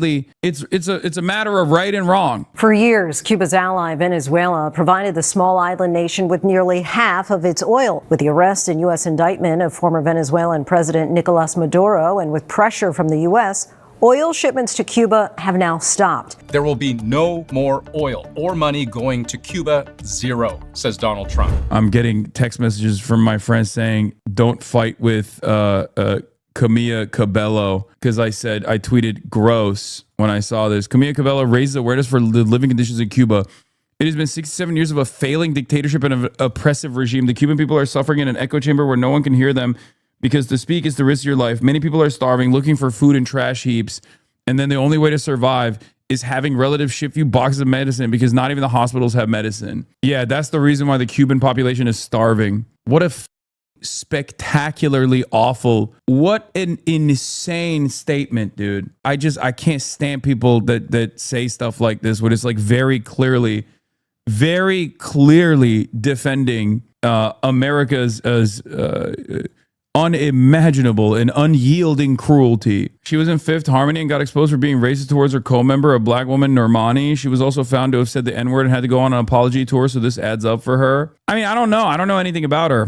it's a matter of right and wrong. For years, Cuba's ally Venezuela provided the small island nation with nearly half of its oil. With the arrest and U.S. indictment of former Venezuelan President Nicolas Maduro and with pressure from the U.S., oil shipments to Cuba have now stopped. There will be no more oil or money going to Cuba, zero, says Donald Trump. I'm getting text messages from my friends saying, don't fight with Camila Cabello, because I tweeted gross when I saw this. Camila Cabello raises awareness for the living conditions in Cuba. It has been 67 years of a failing dictatorship and an oppressive regime. The Cuban people are suffering in an echo chamber where no one can hear them because to speak is to risk your life. Many people are starving, looking for food in trash heaps. And then the only way to survive is having relatives ship you boxes of medicine because not even the hospitals have medicine. Yeah, that's the reason why the Cuban population is starving. What a spectacularly awful, what an insane statement, dude. I can't stand people that say stuff like this when it's like very clearly defending America's unimaginable and unyielding cruelty. She was in Fifth Harmony and got exposed for being racist towards her co-member, a black woman, Normani. She was also found to have said the N-word and had to go on an apology tour, so this adds up for her. I mean, I don't know anything about her.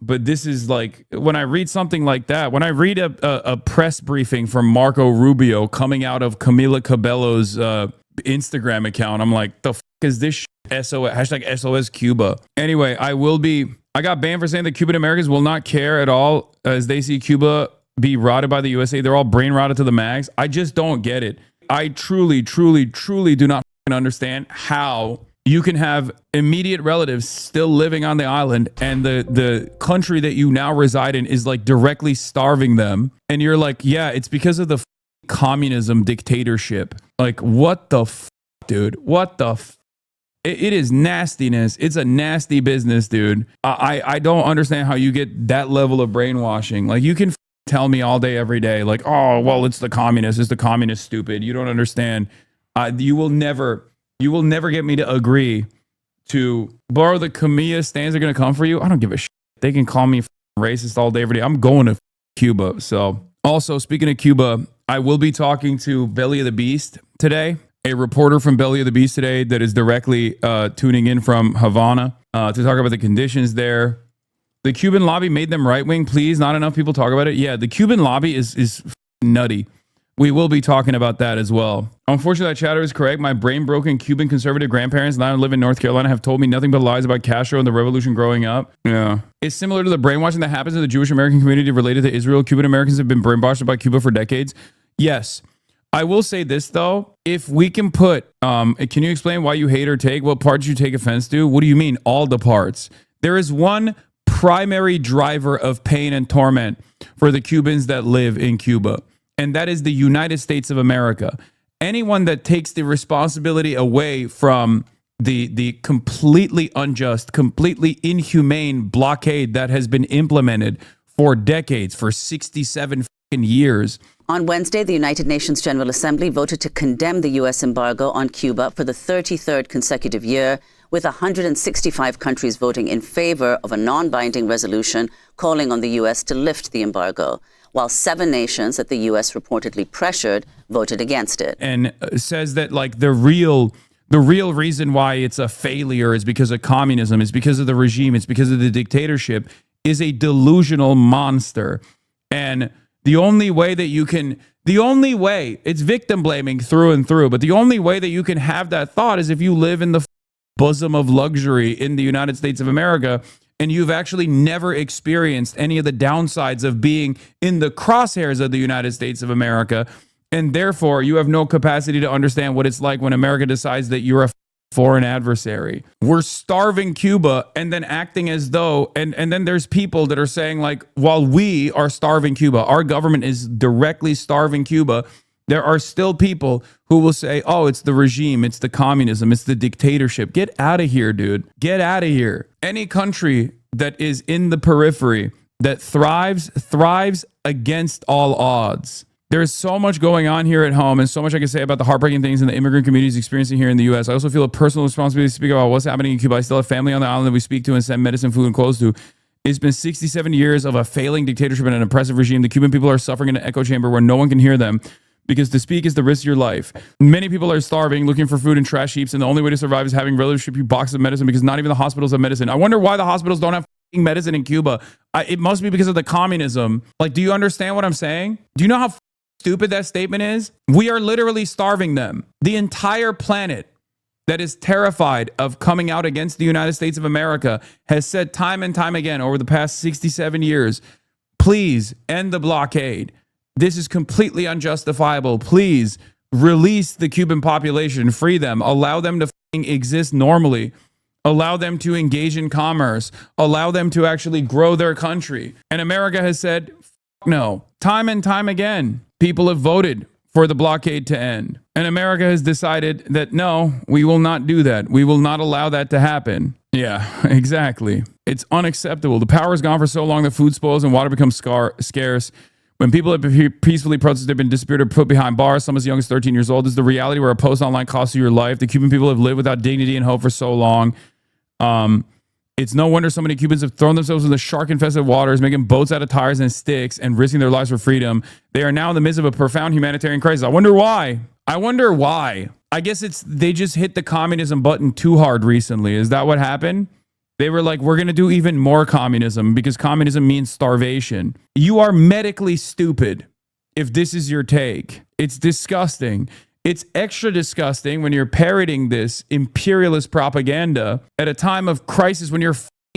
But this is like, when I read something like that, when I read a press briefing from Marco Rubio coming out of Camila Cabello's Instagram account, I'm like, the f*** is this shit? Hashtag SOS Cuba. Anyway, I got banned for saying that Cuban Americans will not care at all as they see Cuba be rotted by the USA. They're all brain rotted to the max. I just don't get it. I truly do not understand how you can have immediate relatives still living on the island and the country that you now reside in is like directly starving them. And you're like, yeah, it's because of the communism dictatorship. Like, what the dude? What the It is nastiness. It's a nasty business, dude. I don't understand how you get that level of brainwashing. Like, you can tell me all day, every day, like, oh, well, it's the communists. It's the communist stupid. You don't understand. You will never get me to agree to borrow the Camilla stands are going to come for you. I don't give a shit. They can call me racist all day, every day. I'm going to Cuba. So, also, speaking of Cuba, I will be talking to Belly of the Beast today. A reporter from Belly of the Beast today that is directly tuning in from Havana to talk about the conditions there. The Cuban lobby made them right-wing, please. Not enough people talk about it. Yeah, the Cuban lobby is nutty. We will be talking about that as well. Unfortunately, that chatter is correct. My brain-broken Cuban conservative grandparents now live in North Carolina have told me nothing but lies about Castro and the revolution growing up. Yeah. It's similar to the brainwashing that happens in the Jewish American community related to Israel. Cuban Americans have been brainwashed by Cuba for decades. Yes. I will say this, though. If we can put, can you explain why you hate or take? What parts you take offense to? What do you mean? All the parts. There is one primary driver of pain and torment for the Cubans that live in Cuba, and that is the United States of America. Anyone that takes the responsibility away from the completely unjust, completely inhumane blockade that has been implemented for decades, for 67 years. On Wednesday, the United Nations General Assembly voted to condemn the U.S. embargo on Cuba for the 33rd consecutive year, with 165 countries voting in favor of a non-binding resolution calling on the U.S. to lift the embargo, while 7 nations that the U.S. reportedly pressured voted against it. And says that, like, the real reason why it's a failure is because of communism, is because of the regime, it's because of the dictatorship, is a delusional monster. And the only way, it's victim blaming through and through, but the only way that you can have that thought is if you live in the bosom of luxury in the United States of America and you've actually never experienced any of the downsides of being in the crosshairs of the United States of America. And therefore, you have no capacity to understand what it's like when America decides that you're a foreign adversary. We're starving Cuba and then acting as though, and then there's people that are saying, like, while we are starving Cuba, our government is directly starving Cuba, there are still people who will say, oh, it's the regime, it's the communism, it's the dictatorship. Get out of here, dude. Get out of here. Any country that is in the periphery that thrives against all odds. There is so much going on here at home and so much I can say about the heartbreaking things in the immigrant community is experiencing here in the U.S. I also feel a personal responsibility to speak about what's happening in Cuba. I still have family on the island that we speak to and send medicine, food, and clothes to. It's been 67 years of a failing dictatorship and an oppressive regime. The Cuban people are suffering in an echo chamber where no one can hear them because to speak is the risk of your life. Many people are starving, looking for food in trash heaps, and the only way to survive is having relatives ship you boxes of medicine because not even the hospitals have medicine. I wonder why the hospitals don't have medicine in Cuba. It must be because of the communism. Like, do you understand what I'm saying? Do you know how stupid that statement is? We are literally starving them. The entire planet that is terrified of coming out against the United States of America has said time and time again over the past 67 years, please end the blockade. This is completely unjustifiable. Please release the Cuban population, free them, allow them to exist normally, allow them to engage in commerce, allow them to actually grow their country. And America has said, no. Time and time again, people have voted for the blockade to end. And America has decided that, no, we will not do that. We will not allow that to happen. Yeah, exactly. It's unacceptable. The power is gone for so long that food spoils and water becomes scarce. When people have peacefully protested, they've been disappeared or put behind bars, some as young as 13 years old. This is the reality where a post online costs you your life. The Cuban people have lived without dignity and hope for so long. It's no wonder so many Cubans have thrown themselves in the shark-infested waters, making boats out of tires and sticks and risking their lives for freedom. They are now in the midst of a profound humanitarian crisis. I wonder why. I guess they just hit the communism button too hard recently. Is that what happened? They were like, we're going to do even more communism because communism means starvation. You are medically stupid if this is your take. It's disgusting. It's extra disgusting when you're parroting this imperialist propaganda at a time of crisis when your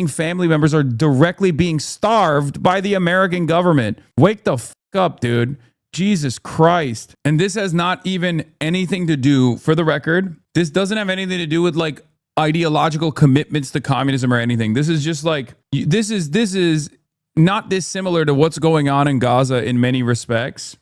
family members are directly being starved by the American government. Wake the up, dude. Jesus Christ. And this has not even anything to do, for the record, this doesn't have anything to do with like ideological commitments to communism or anything. This is just like, this is not dissimilar to what's going on in Gaza in many respects.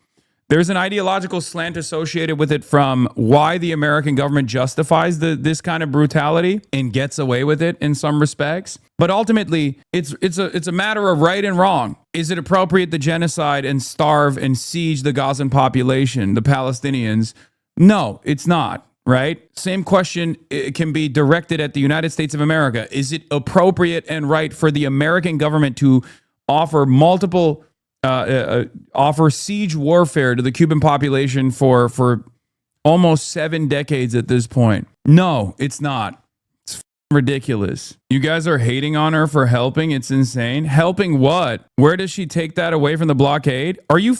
There's an ideological slant associated with it from why the American government justifies this kind of brutality and gets away with it in some respects. But ultimately, it's a matter of right and wrong. Is it appropriate to genocide and starve and siege the Gazan population, the Palestinians? No, it's not. Right? Same question can be directed at the United States of America. Is it appropriate and right for the American government to offer offer siege warfare to the Cuban population for almost 7 decades at this point? No, it's not. It's ridiculous. You guys are hating on her for helping. It's insane. Helping what? Where does she take that away from the blockade? Are you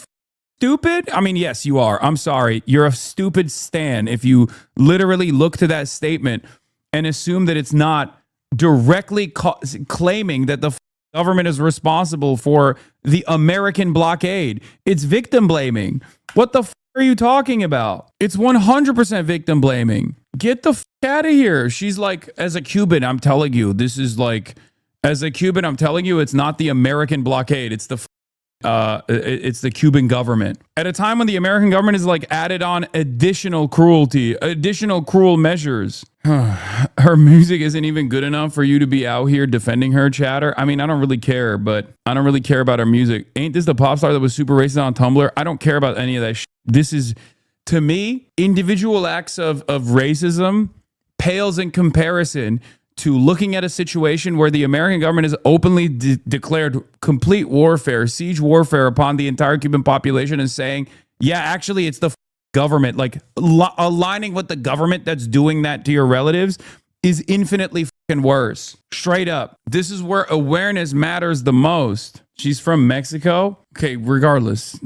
stupid? I mean, yes, you are. I'm sorry. You're a stupid stan if you literally look to that statement and assume that it's not directly claiming that the government is responsible for the American blockade. It's victim blaming. What the are you talking about? It's 100% victim blaming. Get the out of here. She's like, as a Cuban, I'm telling you, this is like, as a Cuban, I'm telling you, it's not the American blockade. It's the Cuban government. At a time when the American government is like added on additional cruelty, additional cruel measures. Her music isn't even good enough for you to be out here defending her, chatter. I mean, I don't really care, but I don't really care about her music. Ain't this the pop star that was super racist on Tumblr? I don't care about any of that shit. This is, to me, individual acts of racism pales in comparison to looking at a situation where the American government has openly declared complete warfare, siege warfare upon the entire Cuban population and saying, yeah, actually, it's the government. Like aligning with the government that's doing that to your relatives is infinitely fucking worse. Straight up. This is where awareness matters the most. She's from Mexico. Okay, regardless,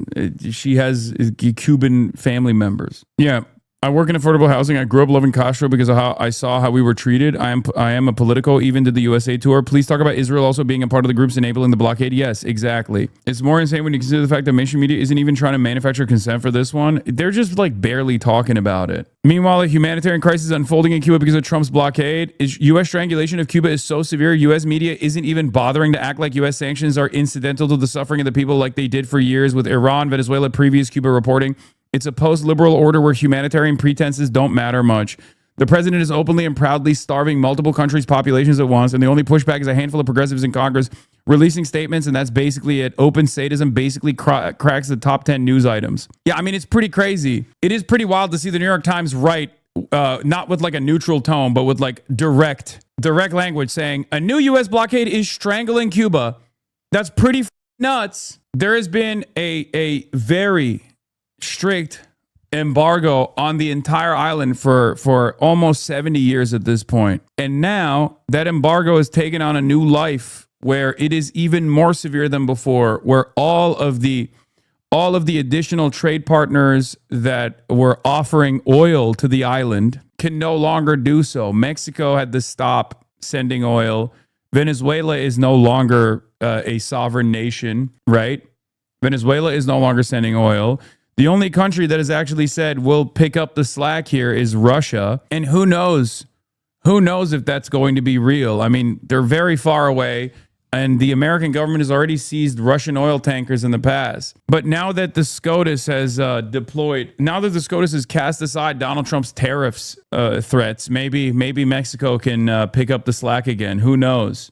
she has Cuban family members. Yeah. I work in affordable housing. I grew up loving Castro because of how I saw how we were treated. I am a Politico, even did the USA tour. Please talk about Israel also being a part of the groups enabling the blockade. Yes, exactly. It's more insane when you consider the fact that mainstream media isn't even trying to manufacture consent for this one. They're just like barely talking about it. Meanwhile, a humanitarian crisis is unfolding in Cuba because of Trump's blockade. U.S. strangulation of Cuba is so severe, U.S. media isn't even bothering to act like U.S. sanctions are incidental to the suffering of the people like they did for years with Iran, Venezuela, previous Cuba reporting. It's a post-liberal order where humanitarian pretenses don't matter much. The president is openly and proudly starving multiple countries' populations at once, and the only pushback is a handful of progressives in Congress releasing statements, and that's basically it. Open sadism basically cracks the top 10 news items. Yeah, I mean, it's pretty crazy. It is pretty wild to see the New York Times write, not with like a neutral tone, but with like direct language saying, a new U.S. blockade is strangling Cuba. That's pretty nuts. There has been a very strict embargo on the entire island for almost 70 years at this point. And now that embargo has taken on a new life where it is even more severe than before, where all of the additional trade partners that were offering oil to the island can no longer do so. Mexico had to stop sending oil. Venezuela is no longer a sovereign nation, right? Venezuela is no longer sending oil. The only country that has actually said we'll pick up the slack here is Russia. And who knows? Who knows if that's going to be real? I mean, they're very far away. And the American government has already seized Russian oil tankers in the past. But now that the SCOTUS has now that the SCOTUS has cast aside Donald Trump's tariffs threats, maybe Mexico can pick up the slack again. Who knows?